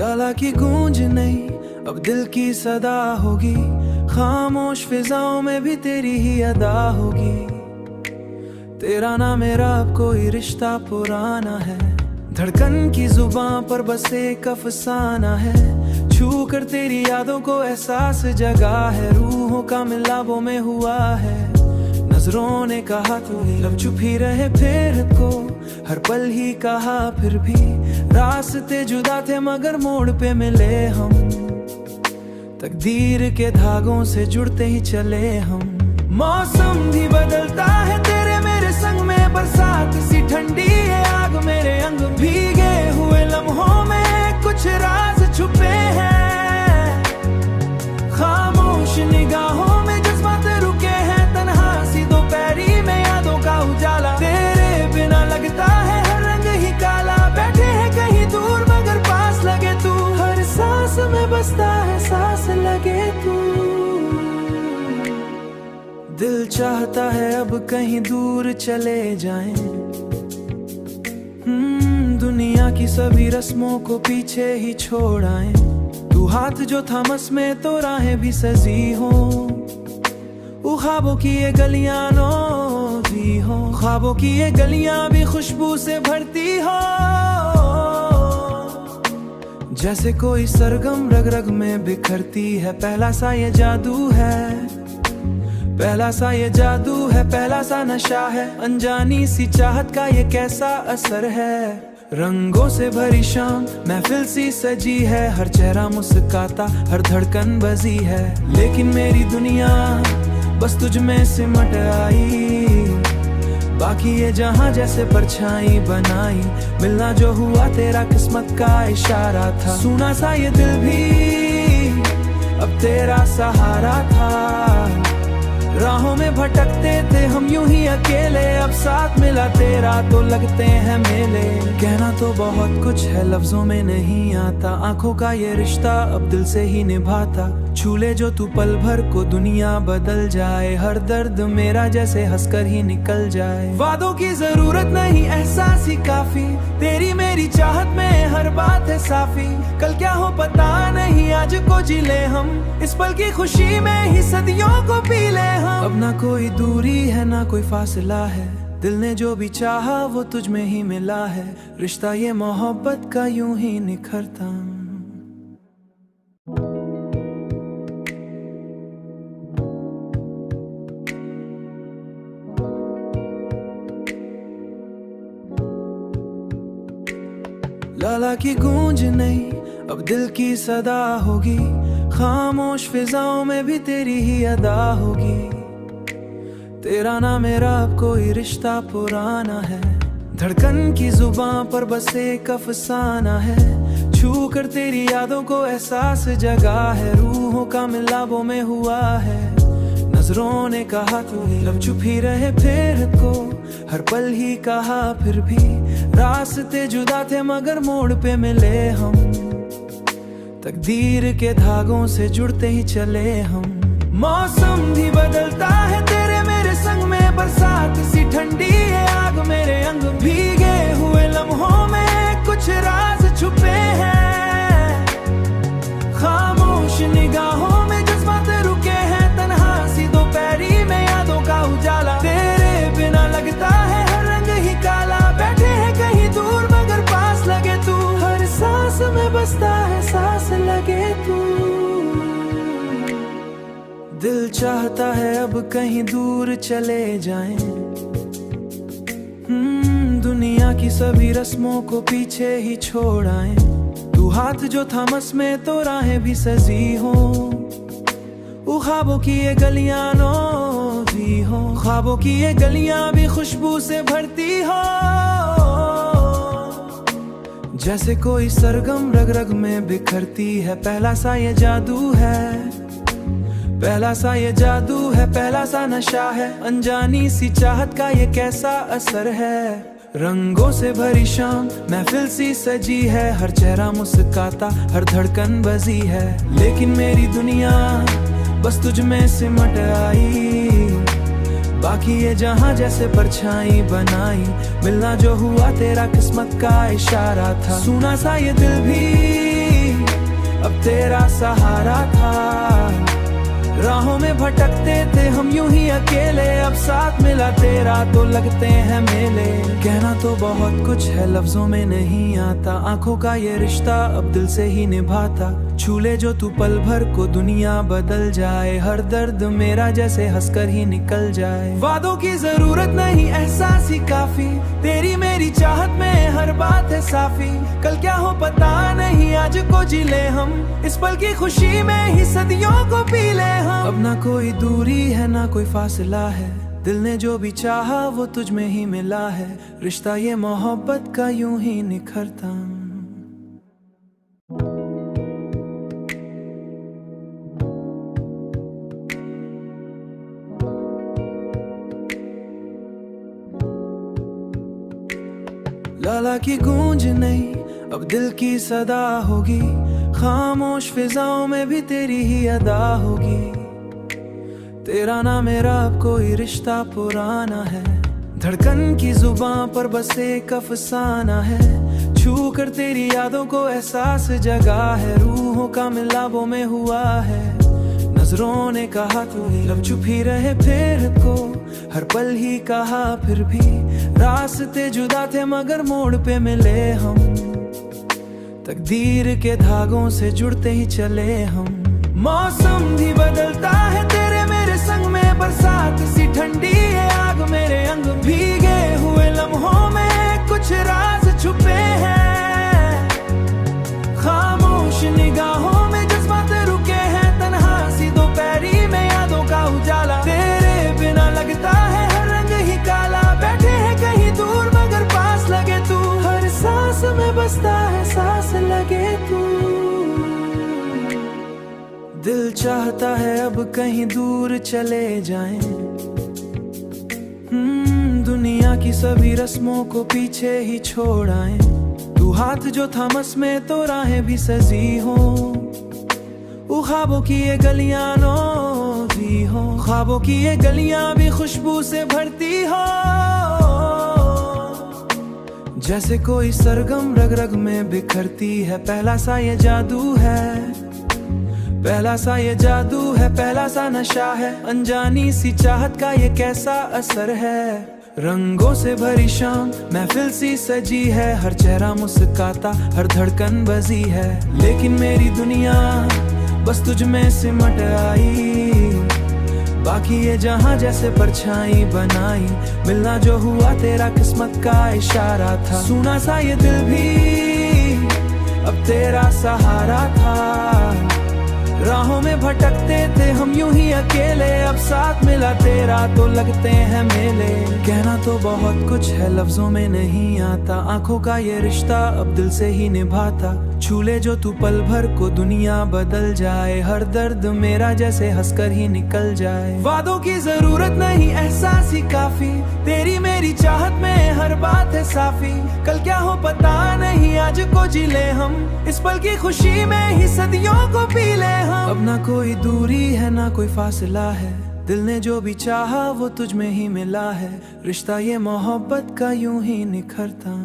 लाला की गूंज नहीं अब दिल की सदा होगी, खामोश फिजाओं में भी तेरी ही अदा होगी। तेरा ना मेरा अब कोई रिश्ता पुराना है, धड़कन की जुबां पर बस एक अफसाना है। छू कर तेरी यादों को एहसास जगा है, रूहों का मिलावों में हुआ है। नजरों ने कहा तो लब चुप ही रहे फिर को, हर पल ही कहा फिर भी। रास्ते जुदा थे मगर मोड़ पे मिले हम, तकदीर के धागों से जुड़ते ही चले हम। मौसम भी बदलता है तेरे मेरे संग में, बरसात सी ठंडी है आग मेरे अंग। भीगे हुए लम्हों में कुछ राज छुपे हैं, खामोश निगाहों में जज्बात रुके हैं। तन्हा सी दोपहरी में यादों का उजाला, तेरे बिना लगता है हर रंग ही काला। बैठे हैं कहीं दूर मगर पास लगे तू, हर सांस में बसता है सांस लगे तू। दिल चाहता है अब कहीं दूर चले जाएं, दुनिया की सभी रस्मों को पीछे ही छोड़ आएं। तू हाथ जो थमस में तो राहें भी सजी हो, ख्वाबों की ये गलियां नौजी हो। ख्वाबों की ये गलियां भी खुशबू से भरती हो, जैसे कोई सरगम रग रग में बिखरती है। पहला सा ये जादू है, पहला सा ये जादू है, पहला सा नशा है। अनजानी सी चाहत का ये कैसा असर है। रंगों से भरी शाम महफिल सी सजी है, हर चेहरा मुस्काता हर धड़कन बजी है। लेकिन मेरी दुनिया बस तुझ में सिमट आई, बाकी ये जहां जैसे परछाई बनाई। मिलना जो हुआ तेरा किस्मत का इशारा था, सुना सा ये दिल भी अब तेरा सहारा था। राहों में भटकते थे हम यूं ही अकेले, अब साथ मिला तेरा तो लगते हैं मेले। कहना तो बहुत कुछ है लफ्जों में नहीं आता, आंखों का ये रिश्ता अब दिल से ही निभाता। छूले जो तू पल भर को दुनिया बदल जाए, हर दर्द मेरा जैसे हंसकर ही निकल जाए। वादों की जरूरत नहीं एहसास ही काफी, तेरी मेरी चाहत में हर बात है साफी। कल क्या हो पता नहीं आज को जी ले हम, इस पल की खुशी में ही सदियों को पी ले हम। अब ना कोई दूरी है ना कोई फासला है, दिल ने जो भी चाहा वो तुझ में ही मिला है। रिश्ता ये मोहब्बत का यूं ही निखरता। लाला की गूंज नहीं अब दिल की सदा होगी, खामोश फिजाओं में भी तेरी ही अदा होगी। तेरा ना मेरा अब कोई रिश्ता पुराना है, धड़कन की जुबां पर बस एक अफसाना है। छू कर तेरी यादों को एहसास जगा है, रूहों का मिलावों में हुआ है। नजरों ने कहा तो लब चुप ही रहे फिर को, हर पल ही कहा फिर भी। रास्ते जुदा थे मगर मोड़ पे मिले हम, तकदीर के धागों से जुड़ते ही चले हम। मौसम भी बदलता है तेरे मेरे संग में, बरसात सी ठंडी है आग मेरे अंग। भीगे हुए लम्हों में कुछ राज छुपे हैं, खामोश निगाहों में जज्बात रुके हैं। तन्हा सी दोपहरी में यादों का उजाला, तेरे बिना लगता है हर रंग ही काला। बैठे हैं कहीं दूर मगर पास लगे तू, हर सांस में बसता है सांस लगे तू। दिल चाहता है अब कहीं दूर चले जाएं, दुनिया की सभी रस्मों को पीछे ही छोड़ आएं। तू हाथ जो थमस में तो राहें भी सजी हो, ख्वाबों की ये गलियां नौजी हो। ख्वाबों की ये गलियां भी खुशबू से भरती हो, जैसे कोई सरगम रग रग में बिखरती है। पहला सा ये जादू है, पहला सा ये जादू है, पहला सा नशा है। अनजानी सी चाहत का ये कैसा असर है। रंगों से भरी शाम महफिल सी सजी है, हर चेहरा मुस्काता हर धड़कन बजी है। लेकिन मेरी दुनिया बस तुझ में सिमट आई, बाकी ये जहां जैसे परछाई बनाई। मिलना जो हुआ तेरा किस्मत का इशारा था, सुना सा ये दिल भी अब तेरा सहारा था। राहों में भटकते थे हम यूं ही अकेले, अब साथ मिला तेरा तो लगते हैं मेले। कहना तो बहुत कुछ है लफ्जों में नहीं आता, आंखों का ये रिश्ता अब दिल से ही निभाता। छूले जो तू पल भर को दुनिया बदल जाए, हर दर्द मेरा जैसे हंसकर ही निकल जाए। वादों की जरूरत नहीं एहसास ही काफी, तेरी मेरी चाहत में हर बात है साफी। कल क्या हो पता नहीं, आज को जी ले हम, इस पल की खुशी में ही सदियों को पी ले हम। अब ना कोई दूरी है ना कोई फासला है, दिल ने जो भी चाहा वो तुझ में ही मिला है। रिश्ता ये मोहब्बत का यूं ही निखरता। लाला की गूंज नहीं अब दिल की सदा होगी, खामोश फिजाओं में भी तेरी ही अदा होगी। तेरा ना मेरा अब कोई रिश्ता पुराना है, धड़कन की जुबां पर बस एक अफसाना है। छू कर तेरी यादों को एहसास जगा है, रूहों का मिलावों में हुआ है। नजरों ने कहा तो लब चुप ही रहे फिर को, हर पल ही कहा फिर भी। रास्ते जुदा थे मगर मोड़ पे मिले हम, तकदीर के धागों से जुड़ते ही चले हम। मौसम भी बदलता है तेरे मेरे संग में, बरसात सी ठंडी है आग मेरे अंग। भीगे हुए लम्हों में कुछ राज छुपे हैं, खामोश निगाहों में जज्बात रुके हैं। तन्हा सी दोपहरी में यादों का उजाला, तेरे बिना लगता है हर रंग ही काला। बैठे हैं कहीं दूर मगर पास लगे तू, हर सांस में बसता है सांस लगे तू। दिल चाहता है अब कहीं दूर चले जाएं, दुनिया की सभी रस्मों को पीछे ही छोड़ आएं। तू हाथ जो थमस में तो राहें भी सजी हो, ख्वाबों की ये गलियां नौजी हो, ख्वाबों की ये गलियां भी खुशबू से भरती हो। जैसे कोई सरगम रग रग में बिखरती है, पहला सा ये जादू है, पहला सा ये जादू है, पहला सा नशा है। अनजानी सी चाहत का ये कैसा असर है, रंगों से भरी शाम महफिल सी सजी है। हर चेहरा मुस्काता हर धड़कन बजी है, लेकिन मेरी दुनिया बस तुझ में सिमट आई। बाकी ये जहां जैसे परछाई बनाई, मिलना जो हुआ तेरा किस्मत का इशारा था। सुना सा ये दिल भी अब तेरा सहारा था। राहों में भटकते थे हम यूं ही अकेले, अब साथ मिला तेरा तो लगते हैं मेले। कहना तो बहुत कुछ है लफ्जों में नहीं आता, आंखों का ये रिश्ता अब दिल से ही निभाता। छूले जो तू पल भर को दुनिया बदल जाए, हर दर्द मेरा जैसे हंसकर ही निकल जाए। वादों की जरूरत नहीं एहसास ही काफी, तेरी मेरी चाहत में हर बात है साफी। कल क्या हो पता नहीं, आज को जी ले हम, इस पल की खुशी में ही सदियों को पी ले हम। अब ना कोई दूरी है ना कोई फासला है, दिल ने जो भी चाहा वो तुझ में ही मिला है। रिश्ता ये मोहब्बत का यूं ही निखरता।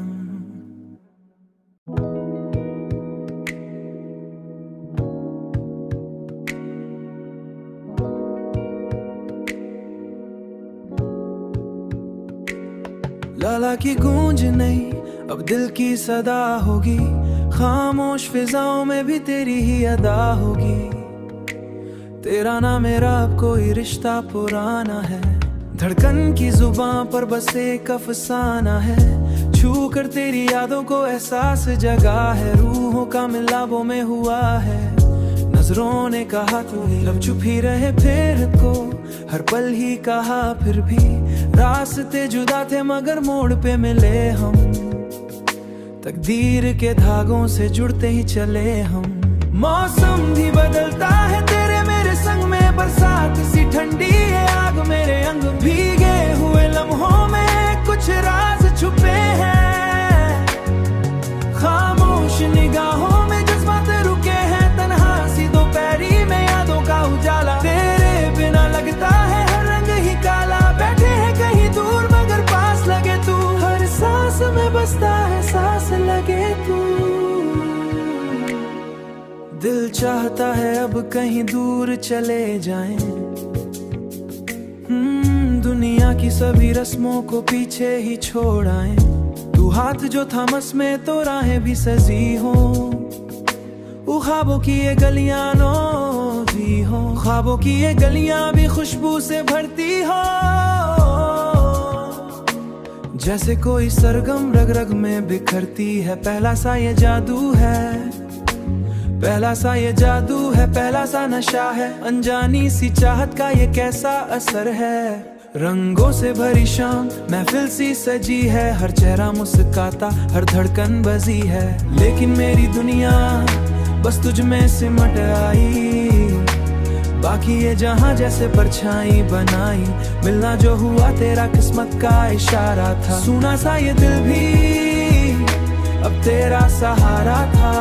लाला की गूंज नहीं अब दिल की सदा होगी, खामोश फिजाओं में भी तेरी ही अदा होगी। तेरा ना मेरा अब कोई रिश्ता पुराना है, धड़कन की जुबां पर बस एक अफसाना है। छू कर तेरी यादों को एहसास जगा है, रूहों का मिलावों में हुआ है। नजरों ने कहा तो लब चुप ही रहे फिर को, हर पल ही कहा फिर भी। रास्ते जुदा थे मगर मोड़ पे मिले हम, तकदीर के धागों से जुड़ते ही चले हम। मौसम भी बदलता है तेरे मेरे संग में, बरसात सी ठंडी है आग मेरे अंग। भीगे हुए लम्हों में कुछ राज छुपे हैं, खामोश निगाहों में जज्बात रुके हैं। तन्हा सी दोपहरी में यादों का उजाला, तेरे बिना लगता है हर रंग ही काला। बैठे हैं कहीं दूर मगर पास लगे तू, हर सांस में बसता है सांस लगे तू। दिल चाहता है अब कहीं दूर चले जाएं। दुनिया की सभी रस्मों को पीछे ही छोड़ आएं। तू हाथ जो थमस में तो राहें भी सजी हो, ख्वाबों की ये गलियां भी हो, ख्वाबों की ये गलियां भी खुशबू से भरती हो। जैसे कोई सरगम रग रग में बिखरती है, पहला सा ये जादू है, पहला सा ये जादू है, पहला सा नशा है। अनजानी सी चाहत का ये कैसा असर है। रंगों से भरी शाम महफिल सी सजी है, हर चेहरा मुस्काता, हर धड़कन बजी है। लेकिन मेरी दुनिया बस तुझ में सिमट आई, बाकी ये जहां जैसे परछाई बनाई। मिलना जो हुआ तेरा किस्मत का इशारा था, सुना सा ये दिल भी अब तेरा सहारा था।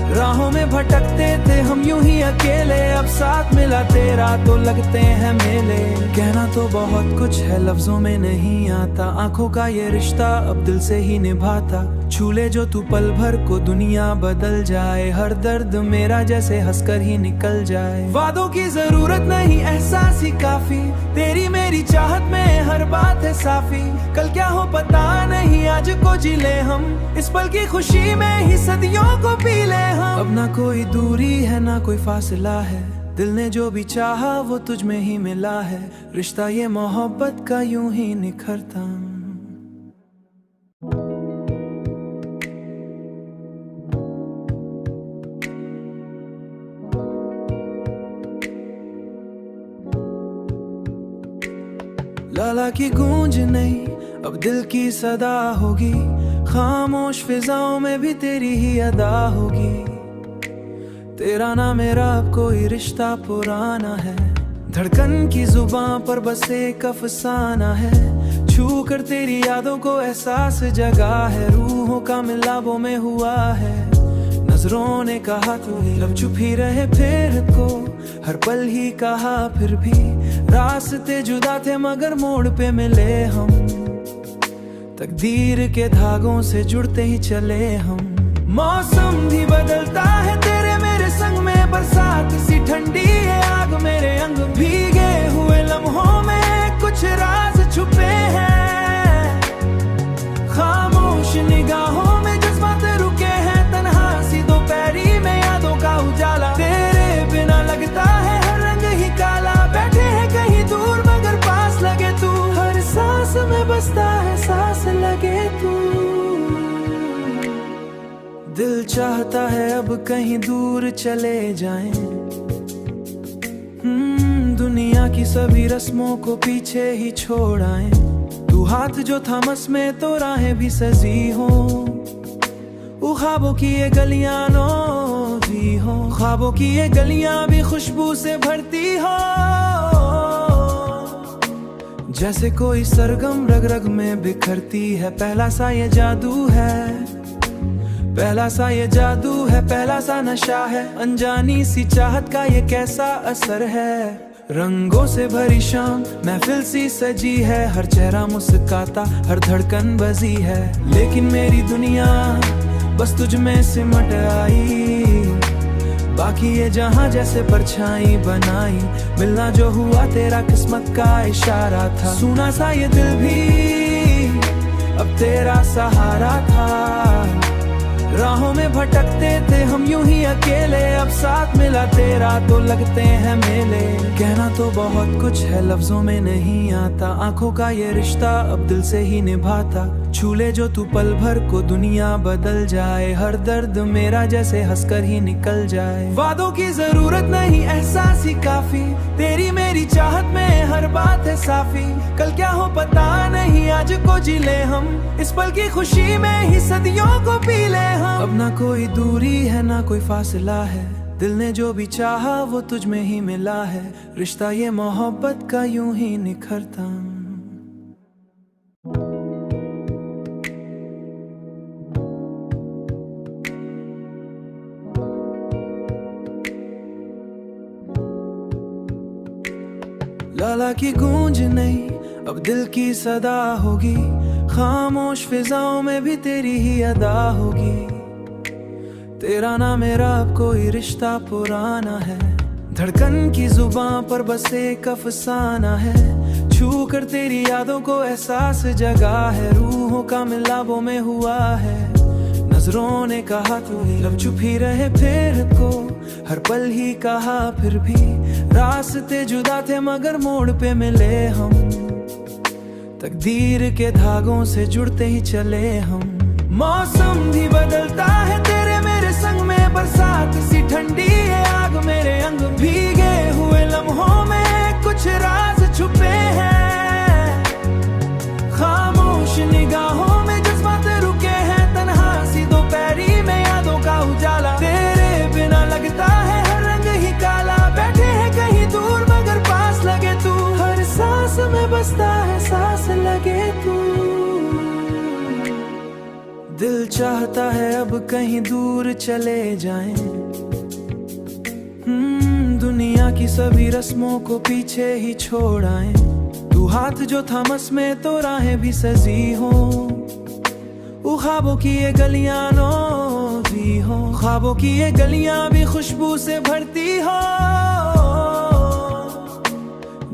राहों में भटकते थे हम यूं ही अकेले, अब साथ मिला तेरा तो लगते हैं मेले। कहना तो बहुत कुछ है लफ्जों में नहीं आता, आंखों का ये रिश्ता अब दिल से ही निभाता। छू ले जो तू पल भर को दुनिया बदल जाए, हर दर्द मेरा जैसे हंसकर ही निकल जाए। वादों की जरूरत नहीं एहसास ही काफी, तेरी मेरी चाहत में हर बात है साफी। कल क्या हो पता नहीं, आज को जी ले हम, इस पल की खुशी में ही सदियों को पी ले हम। अब ना कोई दूरी है ना कोई फासला है, दिल ने जो भी चाहा वो तुझ में ही मिला है। रिश्ता ये मोहब्बत का यूं ही निखरता। लाला की गूंज नहीं अब दिल की सदा होगी, खामोश फिजाओं में भी तेरी ही अदा होगी। तेरा ना मेरा अब कोई रिश्ता पुराना है, धड़कन की जुबां पर बस एक अफसाना है। छू कर तेरी यादों को एहसास जगा है, रूहों का मिलावों में हुआ है। नजरों ने कहा तो लब चुप ही रहे फिर को, हर पल ही कहा फिर भी। रास्ते जुदा थे मगर मोड़ पे मिले हम, तकदीर के धागों से जुड़ते ही चले हम। मौसम भी बदलता है तेरे मेरे संग में, बरसात सी ठंडी है आग मेरे अंग। भीगे हुए लम्हों में कुछ राज छुपे हैं, खामोश निगाहों में जज्बात रुके हैं। तन्हा सी दोपहरी में यादों का उजाला, तेरे बिना लगता है हर रंग ही काला। बैठे हैं कहीं दूर मगर पास लगे तू, हर सांस में बसता है सांस लगे तू। दिल चाहता है अब कहीं दूर चले जाएं। दुनिया की सभी रस्मों को पीछे ही छोड़ आएं। तू हाथ जो थमस में तो राहें भी सजी हो, ख्वाबों की ये गलियां भी हो, ख्वाबों की ये गलियां भी खुशबू से भरती हो। जैसे कोई सरगम रग रग में बिखरती है, पहला सा ये जादू है, पहला सा ये जादू है, पहला सा नशा है। अनजानी सी चाहत का ये कैसा असर है। रंगों से भरी शाम महफिल सी सजी है, हर चेहरा मुस्काता, हर धड़कन बजी है। लेकिन मेरी दुनिया बस तुझ में सिमट आई, बाकी ये जहां जैसे परछाई बनाई। मिलना जो हुआ तेरा किस्मत का इशारा था, सुना सा ये दिल भी अब तेरा सहारा था। राहों में भटकते थे हम यूं ही अकेले, अब साथ मिला तेरा तो लगते हैं मेले। कहना तो बहुत कुछ है लफ्जों में नहीं आता, आंखों का ये रिश्ता अब दिल से ही निभाता। छू ले जो तू पल भर को दुनिया बदल जाए, हर दर्द मेरा जैसे हंसकर ही निकल जाए। वादों की जरूरत नहीं एहसास ही काफी, तेरी मेरी चाहत में हर बात है साफी। कल क्या हो पता नहीं, आज को जी ले हम, इस पल की खुशी में ही सदियों को पी ले हम। अब ना कोई दूरी है ना कोई फासला है, दिल ने जो भी चाहा वो तुझ में ही मिला है। रिश्ता ये मोहब्बत का यूं ही निखरता। लाला की गूंज नहीं अब दिल की सदा होगी, खामोश फिजाओं में भी तेरी ही अदा होगी। तेरा ना मेरा अब कोई रिश्ता पुराना है, धड़कन की जुबां पर बस एक अफसाना है। छू कर तेरी यादों को एहसास जगा है, रूहों का मिलावों में हुआ है। नजरों ने कहा तू ही लब चुप ही रहे फिर को, हर पल ही कहा फिर भी रास्ते जुदा थे मगर मोड़ पे मिले हम। तकदीर के धागों से जुड़ते ही चले हम। मौसम भी बदलता है तेरे मेरे संग में, बरसात सी ठंडी है आग मेरे अंग। भीगे हुए लम्हों में कुछ राज छुपे हैं, खामोश निगाहों में जज्बात रुके हैं। तन्हा सी दोपहरी में यादों का उजाला, तेरे बिना लगता है हर रंग ही काला। बैठे हैं कहीं दूर मगर पास लगे तू, हर सांस में बसता है सांस लगे तू। दिल चाहता है अब कहीं दूर चले जाएं, दुनिया की सभी रस्मों को पीछे ही छोड़ आएं। तू हाथ जो थमस में तो राहें भी सजी हो, ख्वाबों की ये गलियां भी हो, ख्वाबों की ये गलियां भी खुशबू से भरती हो।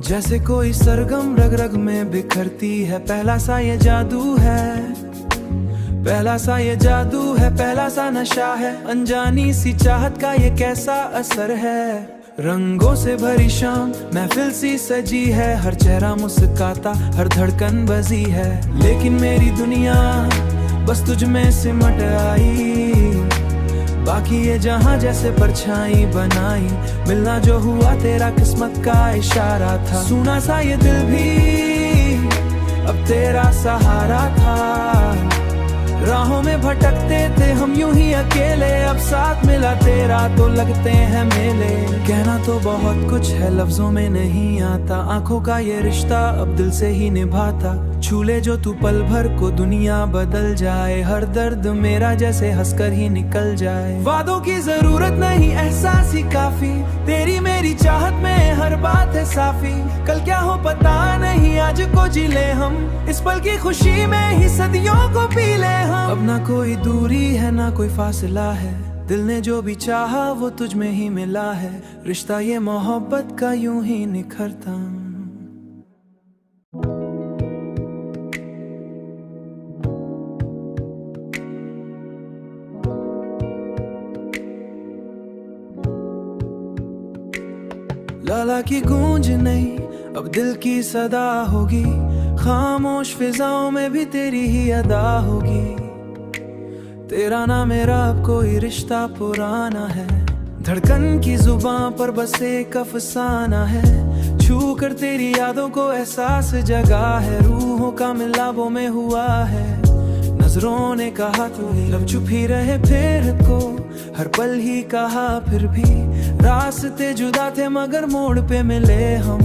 जैसे कोई सरगम रग रग में बिखरती है, पहला सा ये जादू है, पहला सा ये जादू है, पहला सा नशा है। अनजानी सी चाहत का ये कैसा असर है। रंगों से भरी शाम महफिल सी सजी है, हर चेहरा मुस्काता हर धड़कन बजी है। लेकिन मेरी दुनिया बस तुझ में सिमट आई, बाकी ये जहां जैसे परछाई बनाई। मिलना जो हुआ तेरा किस्मत का इशारा था, सुना सा ये दिल भी अब तेरा सहारा था। राहों में भटकते थे हम यूं ही अकेले, अब साथ मिला तेरा तो लगते हैं मेले। कहना तो बहुत कुछ है लफ्जों में नहीं आता, आंखों का ये रिश्ता अब दिल से ही निभाता। छूले जो तू पल भर को दुनिया बदल जाए, हर दर्द मेरा जैसे हंसकर ही निकल जाए। वादों की जरूरत नहीं एहसास ही काफी, तेरी मेरी चाहत में हर बात है साफी। कल क्या हो पता नहीं आज को जी ले हम, इस पल की खुशी में ही सदियों को पी ले हम। अब ना कोई दूरी है ना कोई फासला है, दिल ने जो भी चाहा वो तुझ में ही मिला है। रिश्ता ये मोहब्बत का यूं ही निखरता। लाला की गूंज नहीं अब दिल की सदा होगी, खामोश फिजाओं में भी तेरी ही अदा होगी। तेरा ना मेरा अब कोई रिश्ता पुराना है, धड़कन की जुबां पर बस एक अफसाना है। छू कर तेरी यादों को एहसास जगा है, रूहों का मिलावों में हुआ है। नजरों ने कहा तू ही लब चुप ही रहे फिर को, हर पल ही कहा फिर भी रास्ते जुदा थे मगर मोड़ पे मिले हम।